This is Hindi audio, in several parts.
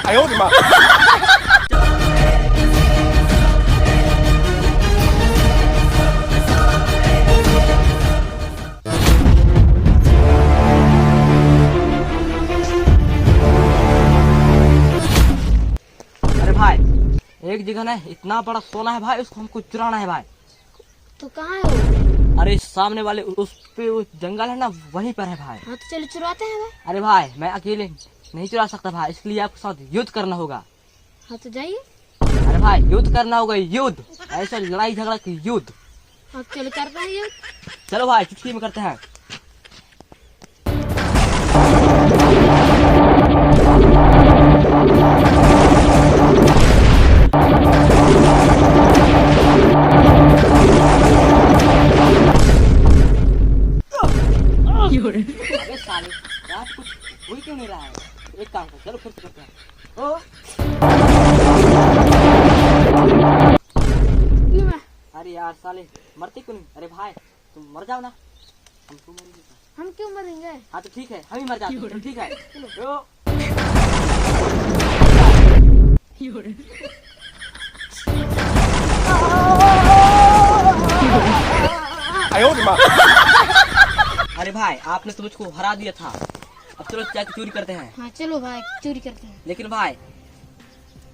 अरे भाई एक जगह ना इतना बड़ा सोना है भाई, उसको हमको चुराना है भाई। तो कहाँ है वो? अरे सामने वाले उस पे वो जंगल है ना, वहीं पर है भाई। हाँ तो चलो चुराते हैं भाई। अरे भाई मैं अकेले नहीं चुरा सकता भाई, इसलिए आपके साथ युद्ध करना होगा। हाँ तो जाइए। अरे भाई युद्ध करना होगा, युद्ध, ऐसा लड़ाई झगड़ा की युद्ध। हाँ चलो करते हैं ये। चलो भाई चुटकी में करते हैं। अबे साले यार कुछ हो ही क्यों नहीं रहा है? एक काम कर, चलो फिर से करते हैं। ओ क्यों मैं? अरे यार साले मरते क्यों नहीं? अरे भाई तुम मर जाओ ना, हम क्यों मरेंगे? हम क्यों मरेंगे? हाँ तो ठीक है, हम ही मर जाते हैं, ठीक है। चलो अरे भाई आपने तो मुझको हरा दिया था, अब चलो जाके चोरी करते हैं। हाँ चलो भाई चोरी करते हैं। लेकिन भाई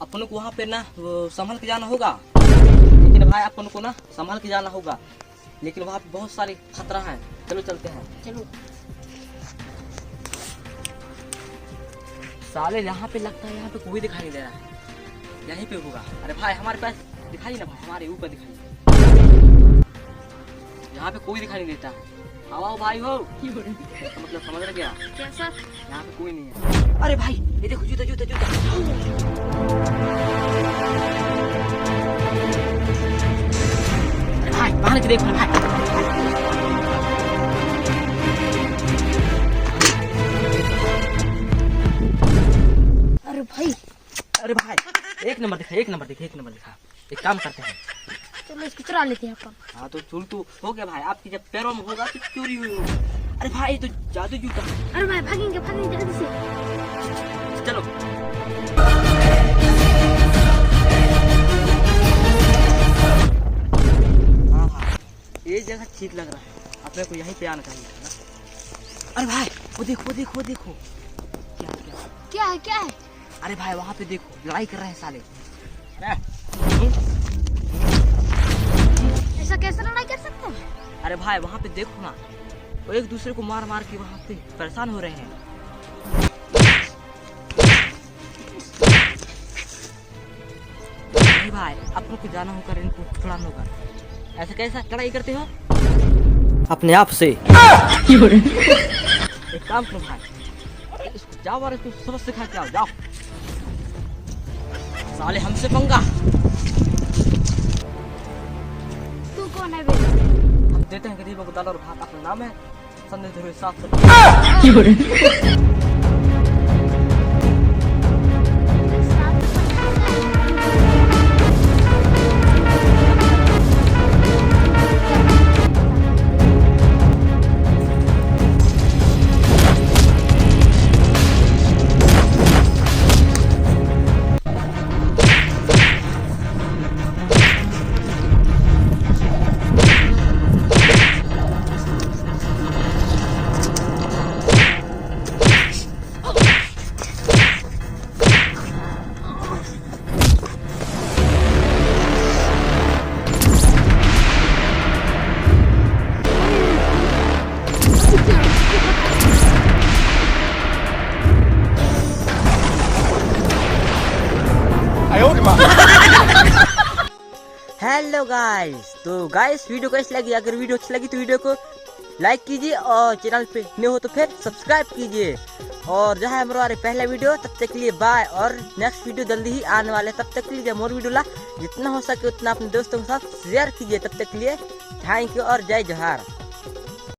अपन को वहाँ पे ना संभल के जाना होगा, लेकिन भाई अपन को ना संभल के जाना होगा, लेकिन वहाँ पे बहुत सारे खतरा है। चलो चलते हैं। चलो। साले यहाँ पे लगता है यहाँ पे कोई दिखाई नहीं दे रहा है, यहीं पे होगा। अरे भाई हमारे पास दिखाई ना भाई, हमारे ऊपर दिखाई, यहाँ पे कोई दिखाई नहीं देता। आओ भाई हो, मतलब समझ रहे क्या? कैसा? यहाँ पे कोई नहीं है। अरे भाई ये देखो जूता जूता जूता। अरे भाई बाहर के देखो भाई। अरे भाई। अरे भाई एक नंबर दिखा, एक नंबर दिखा, एक नंबर दिखा। एक काम करते हैं, चलो इसको चुरा लेते हैं अपन। हाँ तो चोरी तो हो गया भाई, आपकी जब पैरों में होगा तो चोरी हुई होगी। अरे भाई ये तो जादू जूता है। अरे भाई भागेंगे भागेंगे जल्दी से। चलो हाँ हाँ ये जगह ठीक लग रहा है, अपने को यहीं पे आना चाहिए ना। अरे भाई वो देखो वो देखो वो देखो, क्या क्या क्या है क्या है? अरे भाई वहाँ पे देखो लड़ाई कर रहे हैं साले। ऐसा कैसे लड़ाई कर सकते हैं? अरे भाई वहाँ पे देखो ना, वो एक दूसरे को मार मार के वहाँ पे परेशान हो रहे हैं। नहीं भाई अपन को जाना होगा, इनको छुड़ाना होगा। ऐसा कैसा लड़ाई करते हो अपने आप से? एक काम करो भाई, इसको जाओ और इसको सबक सिखा के आओ, जाओ। साले हमसे पंगा। तू कौन है बे? हम देते हैं गरीबों को दाल और भात, अपना नाम है संदेश धीरे साथ। हेलो गाइस, तो गाइस वीडियो कैसी लगी? अगर वीडियो अच्छी लगी तो वीडियो को लाइक कीजिए और चैनल पे न्यू हो तो फिर सब्सक्राइब कीजिए। और जो है हमारे पहला वीडियो, तब तक के लिए बाय। और नेक्स्ट वीडियो जल्दी ही आने वाले, तब तक के लिए मोर वीडियो ला जितना हो सके उतना अपने दोस्तों के साथ शेयर कीजिए। तब तक के लिए थैंक यू और जय जोहार।